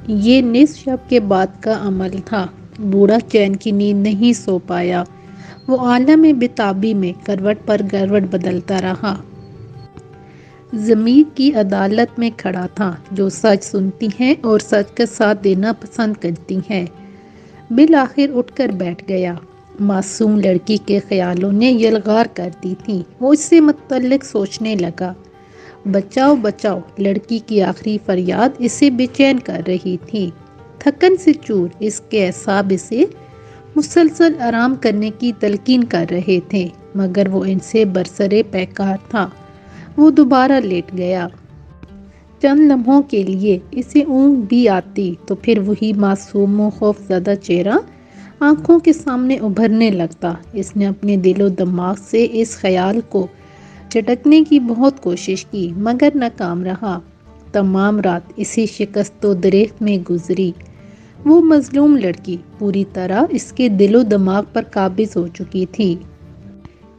یہ نصف شب کے بعد کا عمل تھا۔ بوڑھا چین کی نیند نہیں سو پایا۔ وہ عالم بیتابی میں کروٹ پر کروٹ بدلتا رہا۔ ضمیر کی عدالت میں کھڑا تھا جو سچ سنتی ہے اور سچ کا ساتھ دینا پسند کرتی ہے۔ بالآخر اٹھ کر بیٹھ گیا۔ معصوم لڑکی کے خیالوں نے یلغار کر دی تھی۔ وہ اس سے متعلق سوچنے لگا۔ بچاؤ بچاؤ، لڑکی کی آخری فریاد اسے بے چین کر رہی تھی۔ تھکن سے چور اس کے اعصاب اسے مسلسل آرام کرنے کی تلقین کر رہے تھے، مگر وہ ان سے برسرِ پیکار تھا۔ وہ دوبارہ لیٹ گیا۔ چند لمحوں کے لیے اسے اونگ بھی آتی تو پھر وہی معصوم و خوف زدہ چہرہ آنکھوں کے سامنے ابھرنے لگتا۔ اس نے اپنے دل و دماغ سے اس خیال کو جھٹکنے کی بہت کوشش کی مگر ناکام رہا۔ تمام رات اسی شکست و دریغ میں گزری۔ وہ مظلوم لڑکی پوری طرح اس کے دل و دماغ پر قابض ہو چکی تھی۔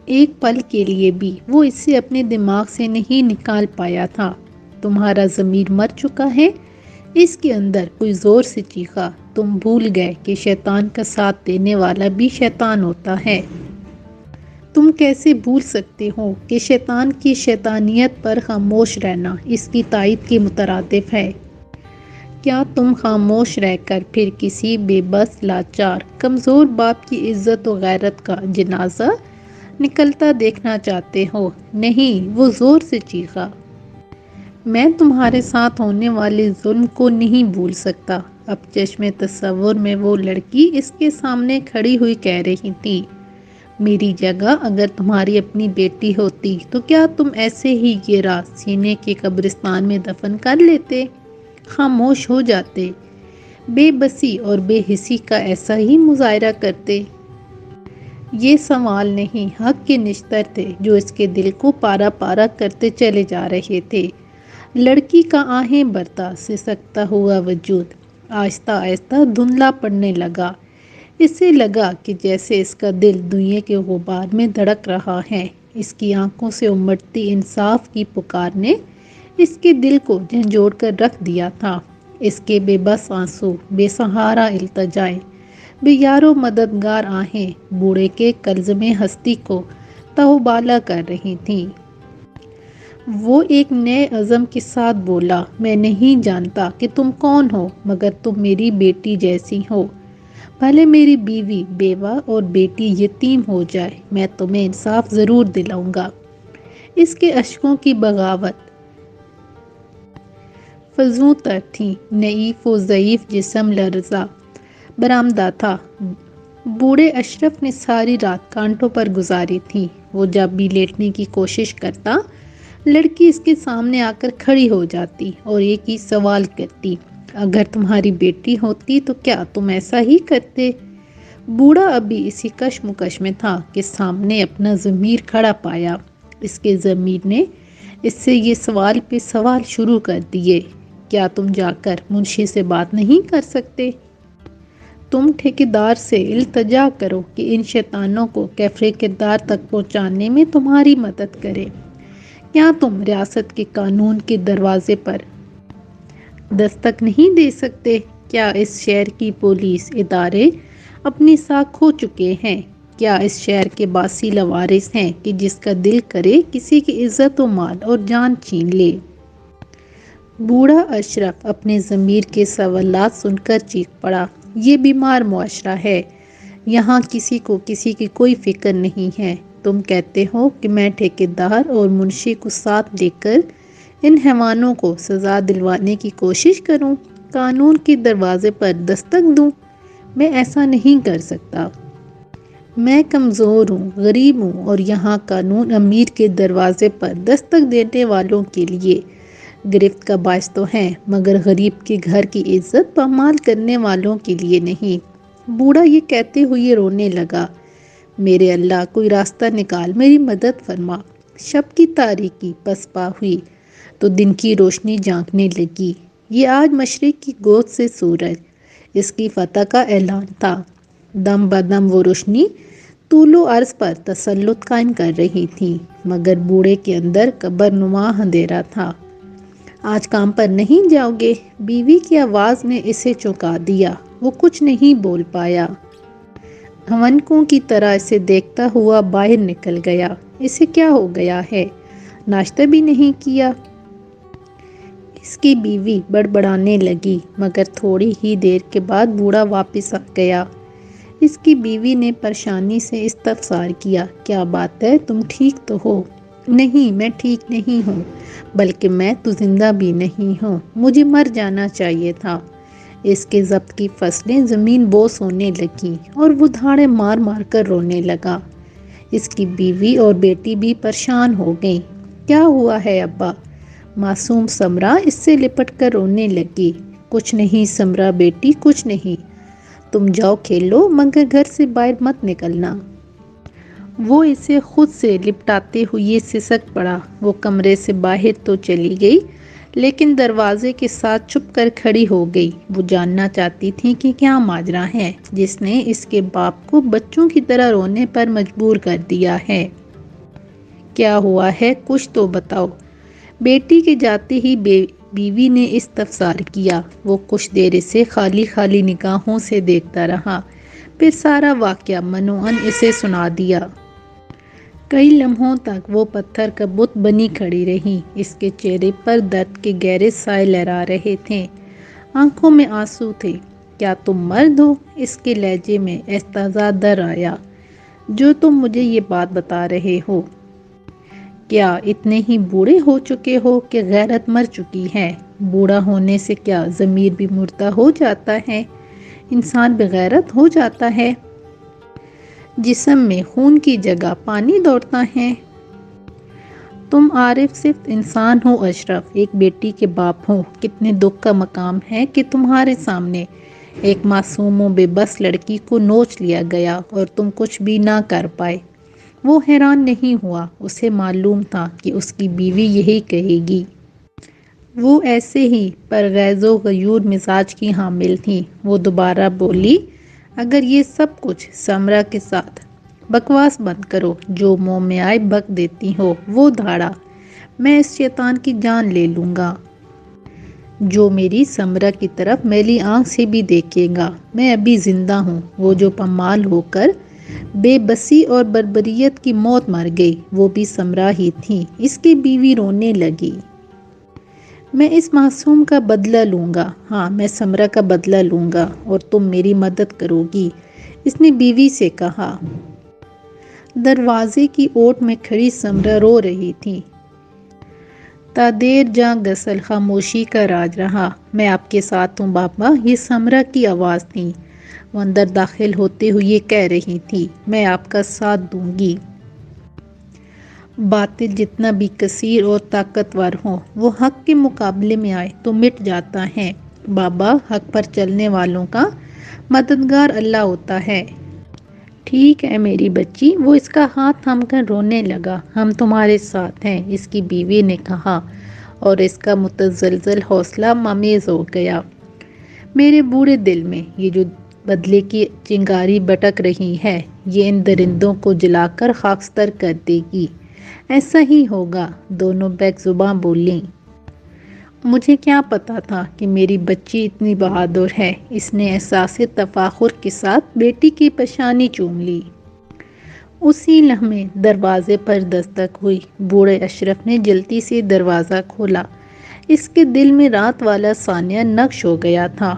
ایک پل کے لیے بھی وہ اسے اپنے دماغ سے نہیں نکال پایا تھا۔ تمہارا ضمیر مر چکا ہے، اس کے اندر کوئی زور سے چیخا۔ تم بھول گئے کہ شیطان کا ساتھ دینے والا بھی شیطان ہوتا ہے۔ تم کیسے بھول سکتے ہو کہ شیطان کی شیطانیت پر خاموش رہنا اس کی تائید کے مترادف ہے؟ کیا تم خاموش رہ کر پھر کسی بے بس، لاچار، کمزور باپ کی عزت و غیرت کا جنازہ نکلتا دیکھنا چاہتے ہو؟ نہیں، وہ زور سے چیخا۔ میں تمہارے ساتھ ہونے والے ظلم کو نہیں بھول سکتا۔ اب چشم تصور میں وہ لڑکی اس کے سامنے کھڑی ہوئی کہہ رہی تھی، میری جگہ اگر تمہاری اپنی بیٹی ہوتی تو کیا تم ایسے ہی یہ راز سینے کے قبرستان میں دفن کر لیتے؟ خاموش ہو جاتے؟ بے بسی اور بے حسی کا ایسا ہی مظاہرہ کرتے؟ یہ سوال نہیں، حق کے نشتر تھے جو اس کے دل کو پارا پارا کرتے چلے جا رہے تھے۔ لڑکی کا آہیں بھرتا سسکتا ہوا وجود آہستہ آہستہ دھندلا پڑنے لگا۔ اسے لگا کہ جیسے اس کا دل دنیا کے غبار میں دھڑک رہا ہے۔ اس کی آنکھوں سے امڑتی انصاف کی پکار نے اس کے دل کو جھنجھوڑ کر رکھ دیا تھا۔ اس کے بے بس آنسو، بے سہارا التجائیں، بے یار و مددگار آہیں بوڑھے کے کلزم ہستی کو تہوبالا کر رہی تھیں۔ وہ ایک نئے عزم کے ساتھ بولا، میں نہیں جانتا کہ تم کون ہو، مگر تم میری بیٹی جیسی ہو۔ بھلے میری بیوی بیوہ اور بیٹی یتیم ہو جائے، میں تمہیں انصاف ضرور دلاؤں گا۔ اس کے اشکوں کی بغاوت فزوں تر تھی۔ نحیف و ضعیف جسم لرزا برآمدہ تھا۔ بوڑھے اشرف نے ساری رات کانٹوں پر گزاری تھی۔ وہ جب بھی لیٹنے کی کوشش کرتا، لڑکی اس کے سامنے آ کر کھڑی ہو جاتی اور ایک ہی سوال کرتی، اگر تمہاری بیٹی ہوتی تو کیا تم ایسا ہی کرتے؟ بوڑھا ابھی اسی کشمکش میں تھا کہ سامنے اپنا ضمیر کھڑا پایا۔ اس کے ضمیر نے اس سے یہ سوال پہ سوال شروع کر دیے، کیا تم جا کر منشی سے بات نہیں کر سکتے؟ تم ٹھیکیدار سے التجا کرو کہ ان شیطانوں کو کیفر کردار تک پہنچانے میں تمہاری مدد کرے۔ کیا تم ریاست کے قانون کے دروازے پر دستک نہیں دے سکتے؟ کیا اس شہر کی پولیس ادارے اپنی ساکھ کھو چکے ہیں؟ کیا اس شہر کے باسی لوارث ہیں کہ جس کا دل کرے کسی کی عزت و مال اور جان چھین لے؟ بوڑھا اشرف اپنے ضمیر کے سوالات سن کر چیخ پڑا، یہ بیمار معاشرہ ہے، یہاں کسی کو کسی کی کوئی فکر نہیں ہے۔ تم کہتے ہو کہ میں ٹھیکیدار اور منشی کو ساتھ لے کر ان حیوانوں کو سزا دلوانے کی کوشش کروں، قانون کے دروازے پر دستک دوں؟ میں ایسا نہیں کر سکتا۔ میں کمزور ہوں، غریب ہوں اور یہاں قانون امیر کے دروازے پر دستک دینے والوں کے لیے گرفت کا باعث تو ہے، مگر غریب کے گھر کی عزت پامال کرنے والوں کے لیے نہیں۔ بوڑھا یہ کہتے ہوئے رونے لگا، میرے اللہ، کوئی راستہ نکال، میری مدد فرما۔ شب کی تاریکی پسپا ہوئی تو دن کی روشنی جھانکنے لگی۔ یہ آج مشرق کی گود سے سورج، اس کی فتح کا اعلان تھا۔ دم بدم وہ روشنی طول و عرض پر تسلط قائم کر رہی تھی، مگر بوڑھے کے اندر قبر نما اندھیرا تھا۔ آج کام پر نہیں جاؤ گے؟ بیوی کی آواز نے اسے چونکا دیا۔ وہ کچھ نہیں بول پایا۔ ہونکوں کی طرح اسے دیکھتا ہوا باہر نکل گیا۔ اسے کیا ہو گیا ہے؟ ناشتہ بھی نہیں کیا؟ اس کی بیوی بڑبڑانے لگی، مگر تھوڑی ہی دیر کے بعد بوڑھا واپس آ گیا۔ اس کی بیوی نے پریشانی سے استفسار کیا، کیا بات ہے، تم ٹھیک تو ہو؟ نہیں، میں ٹھیک نہیں ہوں، بلکہ میں تو زندہ بھی نہیں ہوں، مجھے مر جانا چاہیے تھا۔ اس کے ضبط کی فصلیں زمین بوس ہونے لگیں اور وہ دھاڑے مار مار کر رونے لگا۔ اس کی بیوی اور بیٹی بھی پریشان ہو گئیں۔ کیا ہوا ہے ابا؟ معصوم سمرا اس سے لپٹ کر رونے لگی۔ کچھ نہیں سمرا بیٹی، کچھ نہیں، تم جاؤ کھیلو، مگر گھر سے باہر مت نکلنا۔ وہ اسے خود سے لپٹاتے ہوئے سسک پڑا۔ وہ کمرے سے باہر تو چلی گئی، لیکن دروازے کے ساتھ چھپ کر کھڑی ہو گئی۔ وہ جاننا چاہتی تھی کہ کیا ماجرا ہے جس نے اس کے باپ کو بچوں کی طرح رونے پر مجبور کر دیا ہے۔ کیا ہوا ہے، کچھ تو بتاؤ۔ بیٹی کے جاتے ہی بیوی نے استفسار کیا۔ وہ کچھ دیر اسے خالی خالی نگاہوں سے دیکھتا رہا، پھر سارا واقعہ منوعاً اسے سنا دیا۔ کئی لمحوں تک وہ پتھر کا بت بنی کھڑی رہی۔ اس کے چہرے پر درد کے گہرے سائے لہرا رہے تھے، آنکھوں میں آنسو تھے۔ کیا تم مرد ہو؟ اس کے لہجے میں احتجاج در آیا۔ جو تم مجھے یہ بات بتا رہے ہو؟ کیا اتنے ہی بوڑھے ہو چکے ہو کہ غیرت مر چکی ہے؟ بوڑھا ہونے سے کیا ضمیر بھی مردہ ہو جاتا ہے؟ انسان بغیرت ہو جاتا ہے؟ جسم میں خون کی جگہ پانی دوڑتا ہے؟ تم عارف صرف انسان ہو اشرف، ایک بیٹی کے باپ ہو۔ کتنے دکھ کا مقام ہے کہ تمہارے سامنے ایک معصوم و بے بس لڑکی کو نوچ لیا گیا اور تم کچھ بھی نہ کر پائے۔ وہ حیران نہیں ہوا، اسے معلوم تھا کہ اس کی بیوی یہی کہے گی۔ وہ ایسے ہی پرغیظ و غیور مزاج کی حامل تھی۔ وہ دوبارہ بولی، اگر یہ سب کچھ سمرا کے ساتھ۔ بکواس بند کرو، جو منہ میں آئے بک دیتی ہو۔ وہ دھاڑا، میں اس شیطان کی جان لے لوں گا جو میری سمرا کی طرف میلی آنکھ سے بھی دیکھے گا۔ میں ابھی زندہ ہوں۔ وہ جو پامال ہو کر بے بسی اور بربریت کی موت مر گئی، وہ بھی سمرا ہی تھی۔ اس کی بیوی رونے لگی۔ میں اس معصوم کا بدلہ لوں گا، ہاں میں سمرا کا بدلہ لوں گا، اور تم میری مدد کرو گی، اس نے بیوی سے کہا۔ دروازے کی اوٹ میں کھڑی سمرا رو رہی تھی۔ تا دیر جاں غسل خاموشی کا راج رہا۔ میں آپ کے ساتھ ہوں بابا، یہ سمرا کی آواز تھی۔ وہ اندر داخل ہوتے ہوئے کہہ رہی تھی، میں آپ کا ساتھ دوں گی۔ باطل جتنا بھی کثیر اور طاقتور ہو، وہ حق کے مقابلے میں آئے تو مٹ جاتا ہے۔ بابا، حق پر چلنے والوں کا مددگار اللہ ہوتا ہے۔ ٹھیک ہے میری بچی۔ وہ اس کا ہاتھ تھام کر رونے لگا۔ ہم تمہارے ساتھ ہیں، اس کی بیوی نے کہا، اور اس کا متزلزل حوصلہ ممیز ہو گیا۔ میرے بوڑھے دل میں یہ جو بدلے کی چنگاری بھٹک رہی ہے، یہ ان درندوں کو جلا کر خاکستر کر دے گی۔ ایسا ہی ہوگا، دونوں بیک زباں بولیں۔ مجھے کیا پتا تھا کہ میری بچی اتنی بہادر ہے۔ اس نے احساس تفاخر کے ساتھ بیٹی کی پیشانی چوم لی۔ اسی لمحے دروازے پر دستک ہوئی۔ بوڑھے اشرف نے جلدی سے دروازہ کھولا۔ اس کے دل میں رات والا سانیہ نقش ہو گیا تھا۔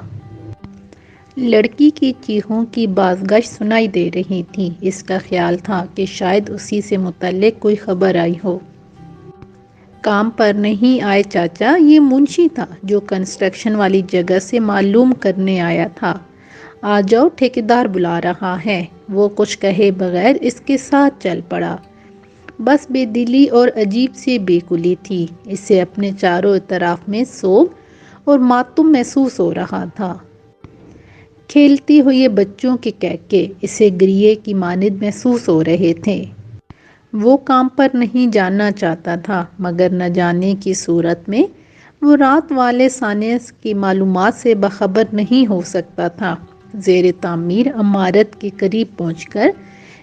لڑکی کی چیخوں کی بازگشت سنائی دے رہی تھی۔ اس کا خیال تھا کہ شاید اسی سے متعلق کوئی خبر آئی ہو۔ کام پر نہیں آئے چاچا، یہ منشی تھا جو کنسٹرکشن والی جگہ سے معلوم کرنے آیا تھا۔ آ جاؤ، ٹھیکیدار بلا رہا ہے۔ وہ کچھ کہے بغیر اس کے ساتھ چل پڑا۔ بس بے دلی اور عجیب سی بے کلی تھی۔ اسے اپنے چاروں اطراف میں سوگ اور ماتم محسوس ہو رہا تھا۔ کھیلتے ہوئے بچوں کے کہکے اسے گریے کی مانند محسوس ہو رہے تھے۔ وہ کام پر نہیں جانا چاہتا تھا، مگر نہ جانے کی صورت میں وہ رات والے سانیہ کی معلومات سے باخبر نہیں ہو سکتا تھا۔ زیر تعمیر عمارت کے قریب پہنچ کر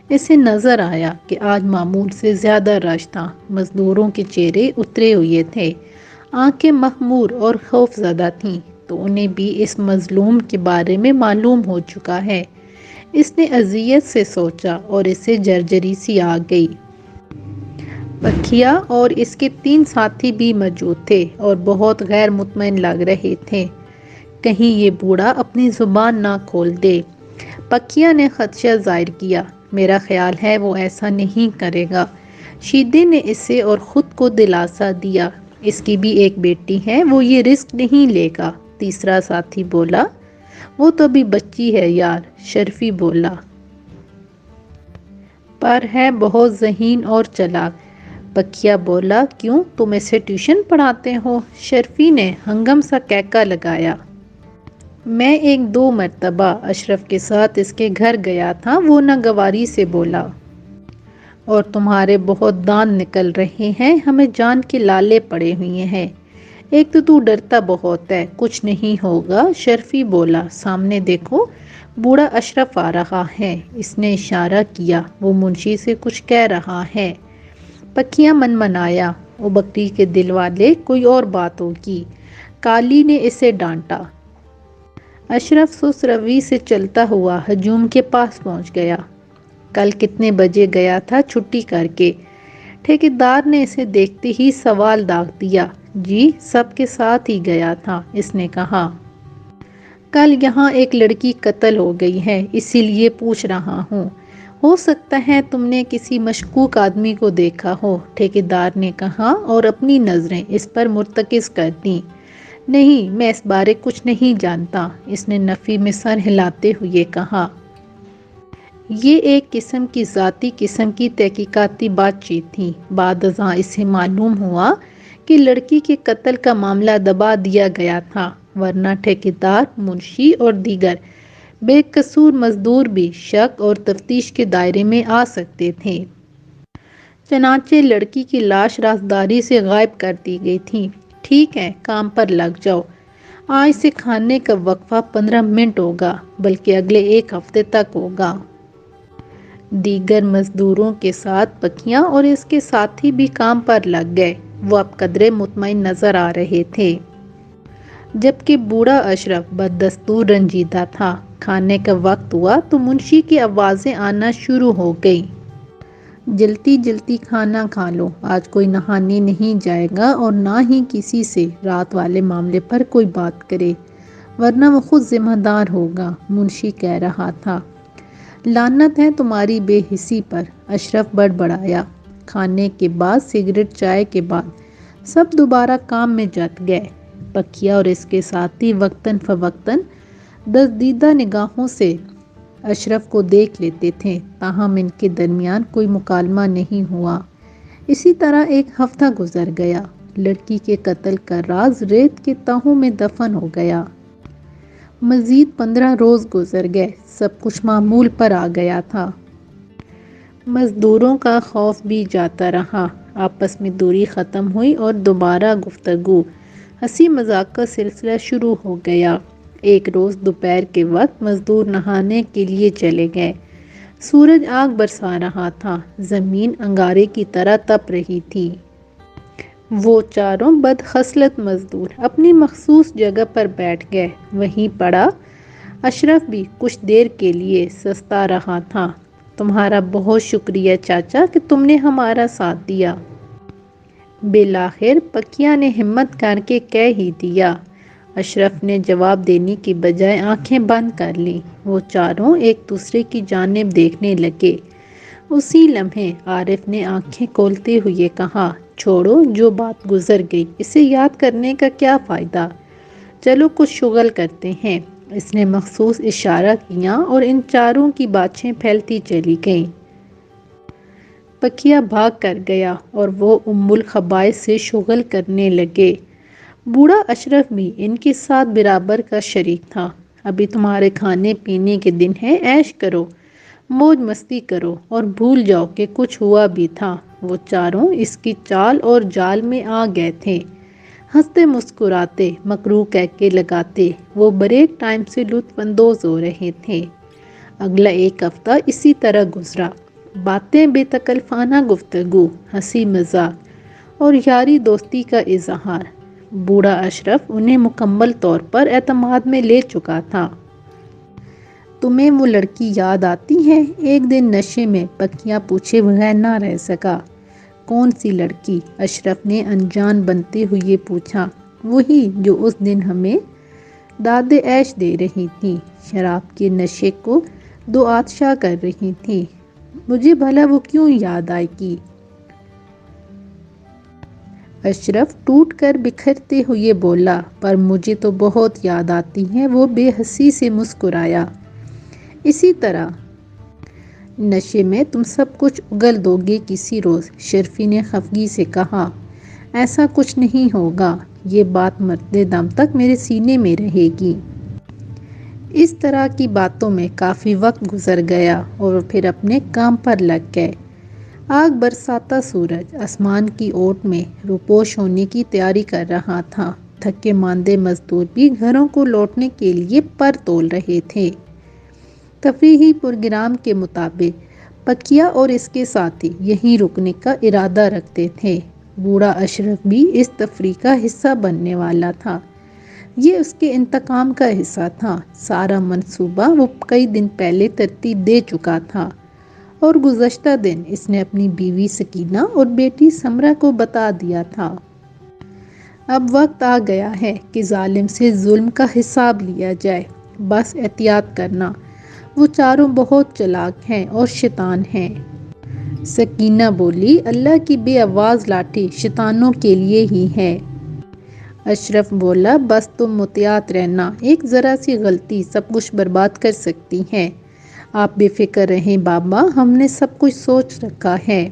اسے نظر آیا کہ آج معمول سے زیادہ رش تھا۔ مزدوروں کے چہرے اترے ہوئے تھے، آنکھیں مخمور اور خوف زدہ تھیں، تو انہیں بھی اس مظلوم کے بارے میں معلوم ہو چکا ہے۔ اس نے اذیت سے سوچا اور اسے جرجری سی آ گئی۔ پکھیا اور اس کے 3 ساتھی بھی موجود تھے اور بہت غیر مطمئن لگ رہے تھے، کہیں یہ بوڑھا اپنی زبان نہ کھول دے۔ پکھیا نے خدشہ ظاہر کیا، میرا خیال ہے وہ ایسا نہیں کرے گا۔ شیدے نے اسے اور خود کو دلاسا دیا، اس کی بھی ایک بیٹی ہے، وہ یہ رسک نہیں لے گا۔ تیسرا ساتھی بولا، وہ تو ابھی بچی ہے یار۔ شرفی بولا، پر ہے بہت ذہین اور چلاک۔ پکھیا بولا، کیوں، تم اسے ٹیوشن پڑھاتے ہو؟ شرفی نے ہنگم سا کہکا لگایا۔ میں 1-2 مرتبہ اشرف کے ساتھ اس کے گھر گیا تھا، وہ ناگواری سے بولا۔ اور تمہارے بہت دانت نکل رہے ہیں، ہمیں جان کے لالے پڑے ہوئے ہیں۔ ایک تو ڈرتا بہت ہے۔ کچھ نہیں ہوگا، شرفی بولا۔ سامنے دیکھو، بوڑھا اشرف آ رہا ہے۔ اس نے اشارہ کیا، وہ منشی سے کچھ کہہ رہا ہے۔ پکھیا منمنایا، او بکری کے دل والے، کوئی اور بات ہوگی۔ کالی نے اسے ڈانٹا۔ اشرف سست روی سے چلتا ہوا ہجوم کے پاس پہنچ گیا۔ کل کتنے بجے گیا تھا چھٹی کر کے؟ ٹھیکیدار نے اسے دیکھتے ہی سوال داغ دیا۔ جی، سب کے ساتھ ہی گیا تھا، اس نے کہا۔ کل یہاں ایک لڑکی قتل ہو گئی ہے، اسی لیے پوچھ رہا ہوں۔ ہو سکتا ہے تم نے کسی مشکوک آدمی کو دیکھا ہو، ٹھیکیدار نے کہا اور اپنی نظریں اس پر مرتکز کر دیں۔ نہیں، میں اس بارے کچھ نہیں جانتا، اس نے نفی میں سر ہلاتے ہوئے کہا۔ یہ ایک قسم کی ذاتی قسم کی تحقیقاتی بات چیت تھی۔ بعد ازاں اسے معلوم ہوا کہ لڑکی کے قتل کا معاملہ دبا دیا گیا تھا، ورنہ ٹھیکیدار، منشی اور دیگر بے قصور مزدور بھی شک اور تفتیش کے دائرے میں آ سکتے تھے۔ چنانچہ لڑکی کی لاش رازداری سے غائب کر دی گئی تھی۔ ٹھیک ہے، کام پر لگ جاؤ۔ آج سے کھانے کا وقفہ 15 منٹ ہوگا، بلکہ اگلے 1 ہفتے تک ہوگا۔ دیگر مزدوروں کے ساتھ پکھیا اور اس کے ساتھی بھی کام پر لگ گئے۔ وہ اب قدرے مطمئن نظر آ رہے تھے، جبکہ بوڑھا اشرف بدستور رنجیدہ تھا۔ کھانے کا وقت ہوا تو منشی کی آوازیں آنا شروع ہو گئیں۔ جلتی جلتی کھانا کھا لو، آج کوئی نہانے نہیں جائے گا اور نہ ہی کسی سے رات والے معاملے پر کوئی بات کرے، ورنہ وہ خود ذمہ دار ہوگا، منشی کہہ رہا تھا۔ لعنت ہے تمہاری بے حسی پر، اشرف بڑبڑایا۔ کھانے کے بعد، سگریٹ چائے کے بعد سب دوبارہ کام میں جت گئے۔ پکھیا اور اس کے ساتھی وقتاً فوقتاً دزدیدہ نگاہوں سے اشرف کو دیکھ لیتے تھے، تاہم ان کے درمیان کوئی مکالمہ نہیں ہوا۔ اسی طرح 1 ہفتہ گزر گیا۔ لڑکی کے قتل کا راز ریت کے تہوں میں دفن ہو گیا۔ مزید 15 روز گزر گئے، سب کچھ معمول پر آ گیا تھا۔ مزدوروں کا خوف بھی جاتا رہا، آپس میں دوری ختم ہوئی اور دوبارہ گفتگو، ہنسی مذاق کا سلسلہ شروع ہو گیا۔ ایک روز دوپہر کے وقت مزدور نہانے کے لیے چلے گئے۔ سورج آگ برسا رہا تھا، زمین انگارے کی طرح تپ رہی تھی۔ وہ چاروں بدخصلت مزدور اپنی مخصوص جگہ پر بیٹھ گئے۔ وہیں پڑا اشرف بھی کچھ دیر کے لیے سستا رہا تھا۔ تمہارا بہت شکریہ چاچا کہ تم نے ہمارا ساتھ دیا، بالآخر پکھیا نے ہمت کر کے کہہ ہی دیا۔ اشرف نے جواب دینے کی بجائے آنکھیں بند کر لیں۔ وہ چاروں ایک دوسرے کی جانب دیکھنے لگے۔ اسی لمحے عارف نے آنکھیں کھولتے ہوئے کہا، چھوڑو، جو بات گزر گئی اسے یاد کرنے کا کیا فائدہ، چلو کچھ شغل کرتے ہیں۔ اس نے مخصوص اشارہ کیا اور ان چاروں کی باتیں پھیلتی چلی گئیں۔ پکھیا بھاگ کر گیا اور وہ الخبائث سے شغل کرنے لگے۔ بوڑھا اشرف بھی ان کے ساتھ برابر کا شریک تھا۔ ابھی تمہارے کھانے پینے کے دن ہیں، عیش کرو، موج مستی کرو اور بھول جاؤ کہ کچھ ہوا بھی تھا۔ وہ چاروں اس کی چال اور جال میں آ گئے تھے۔ ہنستے مسکراتے، مکروہ کہکے لگاتے، وہ بریک ٹائم سے لطف اندوز ہو رہے تھے۔ اگلا 1 ہفتہ اسی طرح گزرا۔ باتیں، بے تکلفانہ گفتگو، ہنسی مذاق اور یاری دوستی کا اظہار۔ بوڑھا اشرف انہیں مکمل طور پر اعتماد میں لے چکا تھا۔ تمہیں وہ لڑکی یاد آتی ہے؟ ایک دن نشے میں پکیا پوچھے بغیر نہ رہ سکا۔ کون سی لڑکی؟ اشرف نے انجان بنتے ہوئے پوچھا۔ وہی جو اس دن ہمیں داد عیش دے رہی تھی، شراب کے نشے کو دو آتشا کر رہی تھی۔ مجھے بھلا وہ کیوں یاد آئے گی؟ اشرف ٹوٹ کر بکھرتے ہوئے بولا، پر مجھے تو بہت یاد آتی ہے۔ وہ بے حسی سے مسکرایا۔ اسی طرح نشے میں تم سب کچھ اگل دو گے کسی روز، شرفی نے خفگی سے کہا۔ ایسا کچھ نہیں ہوگا، یہ بات مرتے دم تک میرے سینے میں رہے گی۔ اس طرح کی باتوں میں کافی وقت گزر گیا اور پھر اپنے کام پر لگ گئے۔ آگ برساتا سورج آسمان کی اوٹ میں روپوش ہونے کی تیاری کر رہا تھا۔ تھکے ماندے مزدور بھی گھروں کو لوٹنے کے لیے پر تول رہے تھے۔ تفریحی پروگرام کے مطابق پکیا اور اس کے ساتھی یہیں رکنے کا ارادہ رکھتے تھے۔ بوڑھا اشرف بھی اس تفریح کا حصہ بننے والا تھا۔ یہ اس کے انتقام کا حصہ تھا۔ سارا منصوبہ وہ کئی دن پہلے ترتیب دے چکا تھا اور گزشتہ دن اس نے اپنی بیوی سکینہ اور بیٹی سمرہ کو بتا دیا تھا۔ اب وقت آ گیا ہے کہ ظالم سے ظلم کا حساب لیا جائے۔ بس احتیاط کرنا، وہ چاروں بہت چالاک ہیں اور شیطان ہیں۔ سکینہ بولی، اللہ کی بے آواز لاٹھی شیطانوں کے لیے ہی ہے۔ اشرف بولا، بس تم محتاط رہنا، ایک ذرا سی غلطی سب کچھ برباد کر سکتی ہے۔ آپ بے فکر رہیں بابا، ہم نے سب کچھ سوچ رکھا ہے۔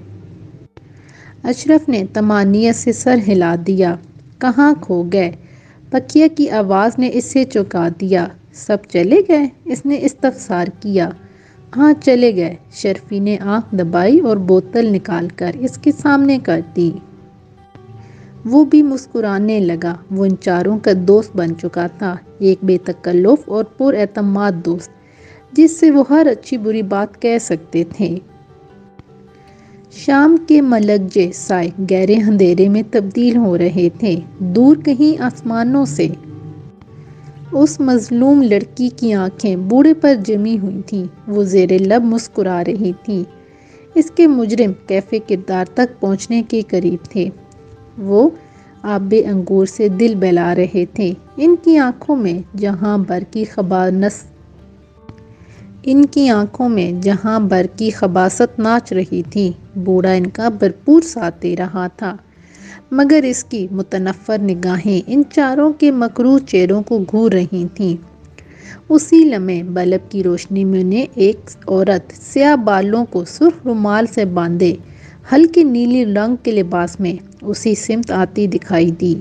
اشرف نے طمانینت سے سر ہلا دیا۔ کہاں کھو گئے؟ پکیا کی آواز نے اسے چونکا دیا۔ سب چلے گئے؟ اس نے استفسار کیا۔ ہاں چلے گئے۔ شرفی نے آنکھ دبائی اور بوتل نکال کر اس کے سامنے کر دی۔ وہ بھی مسکرانے لگا۔ وہ ان چاروں کا دوست بن چکا تھا، ایک بے تکلف اور پر اعتماد دوست جس سے وہ ہر اچھی بری بات کہہ سکتے تھے۔ شام کے ملک سائے گہرے اندھیرے میں تبدیل ہو رہے تھے۔ دور کہیں آسمانوں سے اس مظلوم لڑکی کی آنکھیں بوڑھے پر جمی ہوئی تھیں۔ وہ زیر لب مسکرا رہی تھی۔ اس کے مجرم کیف کردار تک پہنچنے کے قریب تھے۔ وہ آب انگور سے دل بہلا رہے تھے۔ ان کی آنکھوں میں جہاں بر کی خباثت ناچ رہی تھی، بوڑھا ان کا بھرپور ساتھ دے رہا تھا، مگر اس کی متنفر نگاہیں ان چاروں کے مکروہ چہروں کو گھور رہی تھیں۔ اسی لمحے بلب کی روشنی میں انہیں ایک عورت سیاہ بالوں کو سرخ رومال سے باندھے ہلکے نیلے رنگ کے لباس میں اسی سمت آتی دکھائی دی۔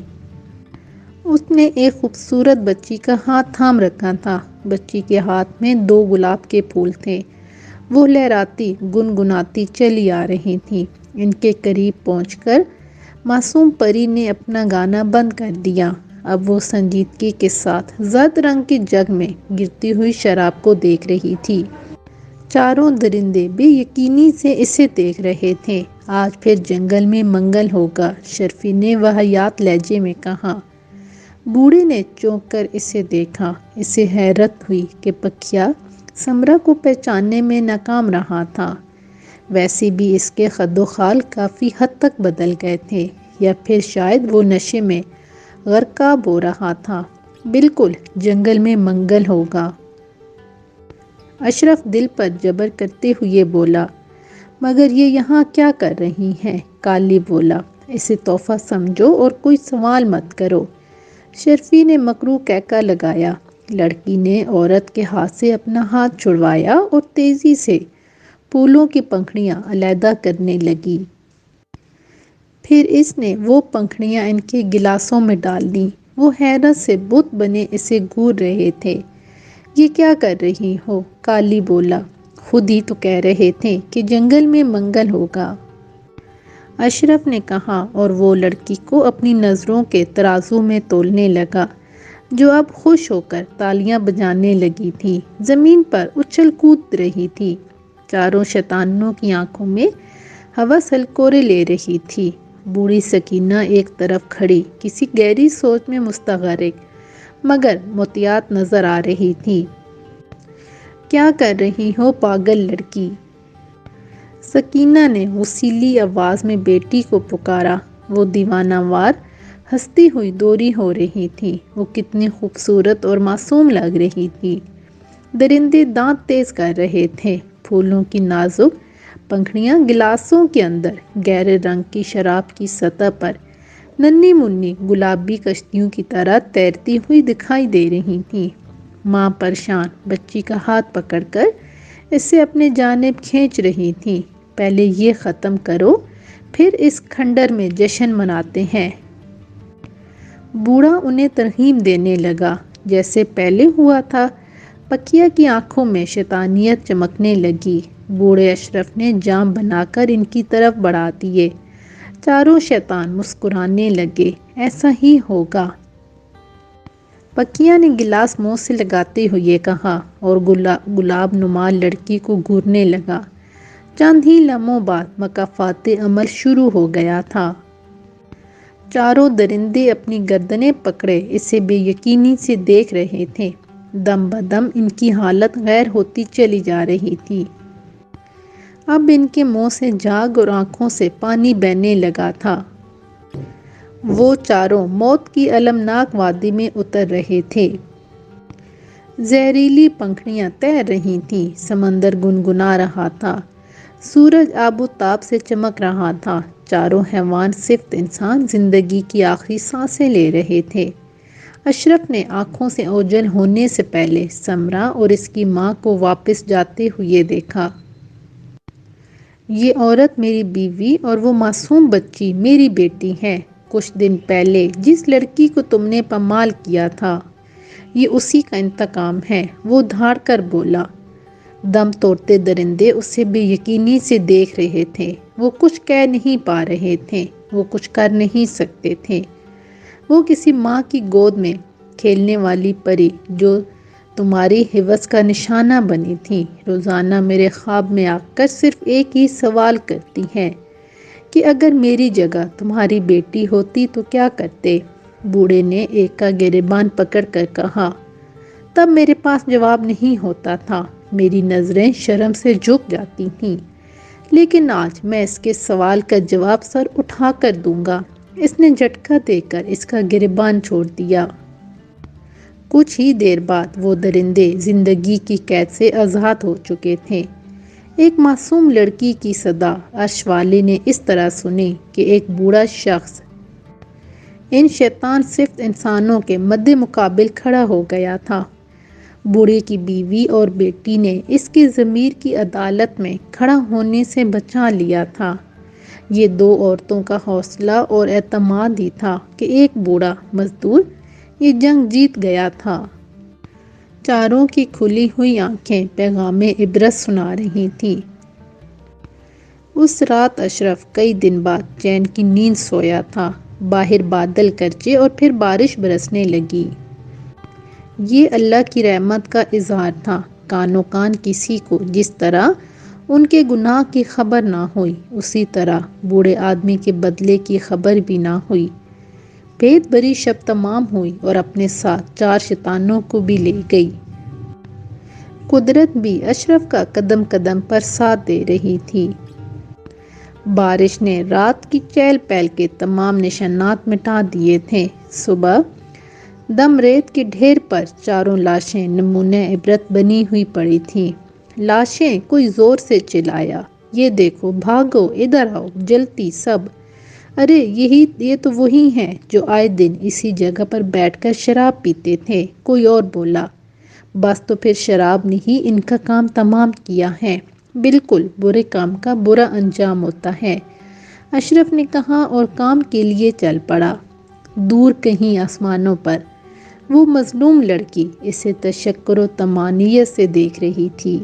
اس نے ایک خوبصورت بچی کا ہاتھ تھام رکھا تھا۔ بچی کے ہاتھ میں 2 گلاب کے پھول تھے۔ وہ لہراتی گنگناتی چلی آ رہی تھی۔ ان کے قریب پہنچ کر معصوم پری نے اپنا گانا بند کر دیا۔ اب وہ سنجیدگی کے ساتھ زرد رنگ کے جگ میں گرتی ہوئی شراب کو دیکھ رہی تھی۔ چاروں درندے بے یقینی سے اسے دیکھ رہے تھے۔ آج پھر جنگل میں منگل ہوگا، شرفی نے واہیات لہجے میں کہا۔ بوڑھے نے چونک کر اسے دیکھا۔ اسے حیرت ہوئی کہ پکیا سمرہ کو پہچاننے میں ناکام رہا تھا۔ ویسے بھی اس کے خد و خال کافی حد تک بدل گئے تھے، یا پھر شاید وہ نشے میں غرقاب ہو رہا تھا۔ بالکل جنگل میں منگل ہوگا۔ اشرف دل پر جبر کرتے ہوئے بولا، مگر یہ یہاں کیا کر رہی ہیں؟ کالی بولا، اسے تحفہ سمجھو اور کوئی سوال مت کرو۔ شرفی نے مکروہ کہکا لگایا۔ لڑکی نے عورت کے ہاتھ سے اپنا ہاتھ چھڑوایا اور تیزی سے پھولوں کی پنکھڑیاں علیحدہ کرنے لگی۔ پھر اس نے وہ پنکھڑیاں ان کے گلاسوں میں ڈال دیں۔ وہ حیرت سے بت بنے اسے گھور رہے تھے۔ یہ کیا کر رہی ہو؟ کالی بولا، خود ہی تو کہہ رہے تھے کہ جنگل میں منگل ہوگا۔ اشرف نے کہا اور وہ لڑکی کو اپنی نظروں کے ترازو میں تولنے لگا، جو اب خوش ہو کر تالیاں بجانے لگی تھی، زمین پر اچھل کود رہی تھی۔ چاروں شیطانوں کی آنکھوں میں ہوس ہلکورے لے رہی تھی۔ بوڑھی سکینہ ایک طرف کھڑی کسی گہری سوچ میں مستغرق مگر محتاط نظر آ رہی تھی۔ کیا کر رہی ہو پاگل لڑکی؟ سکینہ نے غصیلی آواز میں بیٹی کو پکارا۔ وہ دیوانہ وار ہنستی ہوئی دوری ہو رہی تھی۔ وہ کتنی خوبصورت اور معصوم لگ رہی تھی۔ درندے دانت تیز کر رہے تھے۔ پھولوں کی نازک پنکھڑیاں گلاسوں کے اندر گہرے رنگ کی شراب کی سطح پر ننھی منھی گلابی کشتیوں کی طرح تیرتی ہوئی دکھائی دے رہی تھیں۔ ماں پریشان بچی کا ہاتھ پکڑ کر اسے اپنے جانب کھینچ رہی تھی۔ پہلے یہ ختم کرو، پھر اس کھنڈر میں جشن مناتے ہیں۔ بوڑھا انہیں ترغیب دینے لگا جیسے پہلے ہوا تھا۔ پکیا کی آنکھوں میں شیطانیت چمکنے لگی۔ بوڑھے اشرف نے جام بنا کر ان کی طرف بڑھا دیے۔ چاروں شیطان مسکرانے لگے۔ ایسا ہی ہوگا۔ پکیا نے گلاس منہ سے لگاتے ہوئے کہا اور گلاب نما لڑکی کو گھورنے لگا۔ چند ہی لمحوں بعد مکافات عمل شروع ہو گیا تھا۔ چاروں درندے اپنی گردنیں پکڑے اسے بے یقینی سے دیکھ رہے تھے۔ دم بدم ان کی حالت غیر ہوتی چلی جا رہی تھی۔ اب ان کے منہ سے جھاگ اور آنکھوں سے پانی بہنے لگا تھا۔ وہ چاروں موت کی المناک وادی میں اتر رہے تھے۔ زہریلی پنکھڑیاں تیر رہی تھیں۔ سمندر گنگنا رہا تھا۔ سورج آب و تاب سے چمک رہا تھا۔ چاروں حیوان صفت انسان زندگی کی آخری سانسیں لے رہے تھے۔ اشرف نے آنکھوں سے اوجھل ہونے سے پہلے سمرا اور اس کی ماں کو واپس جاتے ہوئے دیکھا۔ یہ عورت میری بیوی اور وہ معصوم بچی میری بیٹی ہے۔ کچھ دن پہلے جس لڑکی کو تم نے پامال کیا تھا یہ اسی کا انتقام ہے، وہ دھاڑ کر بولا۔ دم توڑتے درندے اسے بے یقینی سے دیکھ رہے تھے۔ وہ کچھ کہہ نہیں پا رہے تھے، وہ کچھ کر نہیں سکتے تھے۔ وہ کسی ماں کی گود میں کھیلنے والی پری جو تمہاری حوث کا نشانہ بنی تھی، روزانہ میرے خواب میں آ کر صرف ایک ہی سوال کرتی ہے کہ اگر میری جگہ تمہاری بیٹی ہوتی تو کیا کرتے؟ بوڑھے نے ایک کا گریبان پکڑ کر کہا۔ تب میرے پاس جواب نہیں ہوتا تھا، میری نظریں شرم سے جھک جاتی تھیں، لیکن آج میں اس کے سوال کا جواب سر اٹھا کر دوں گا۔ اس نے جھٹکا دے کر اس کا گریبان چھوڑ دیا۔ کچھ ہی دیر بعد وہ درندے زندگی کی قید سے آزاد ہو چکے تھے۔ ایک معصوم لڑکی کی صدا عرش والے نے اس طرح سنی کہ ایک بوڑھا شخص ان شیطان صفت انسانوں کے مد مقابل کھڑا ہو گیا تھا۔ بوڑھے کی بیوی اور بیٹی نے اس کی ضمیر کی عدالت میں کھڑا ہونے سے بچا لیا تھا۔ یہ دو عورتوں کا حوصلہ اور اعتماد ہی تھا کہ ایک بوڑھا مزدور یہ جنگ جیت گیا تھا۔ چاروں کی کھلی ہوئی آنکھیں پیغام عبرت سنا رہی تھیں۔ اس رات اشرف کئی دن بعد چین کی نیند سویا تھا۔ باہر بادل گرجے اور پھر بارش برسنے لگی۔ یہ اللہ کی رحمت کا اظہار تھا۔ کانوں کان کسی کو جس طرح ان کے گناہ کی خبر نہ ہوئی، اسی طرح بوڑھے آدمی کے بدلے کی خبر بھی نہ ہوئی۔ بھید بھری شب تمام ہوئی اور اپنے ساتھ چار شیطانوں کو بھی لے گئی۔ قدرت بھی اشرف کا قدم قدم پر ساتھ دے رہی تھی۔ بارش نے رات کی چہل پہل کے تمام نشانات مٹا دیے تھے۔ صبح دم ریت کے ڈھیر پر چاروں لاشیں نمونہ عبرت بنی ہوئی پڑی تھیں۔ لاشیں کوئی زور سے چلایا، یہ دیکھو، بھاگو، ادھر آؤ، جلتی سب۔ ارے یہ تو وہی ہیں جو آئے دن اسی جگہ پر بیٹھ کر شراب پیتے تھے۔ کوئی اور بولا۔ بس تو پھر شراب نے ہی ان کا کام تمام کیا ہے۔ بالکل، برے کام کا برا انجام ہوتا ہے، اشرف نے کہا اور کام کے لیے چل پڑا۔ دور کہیں آسمانوں پر وہ مظلوم لڑکی اسے تشکر و طمانینت سے دیکھ رہی تھی۔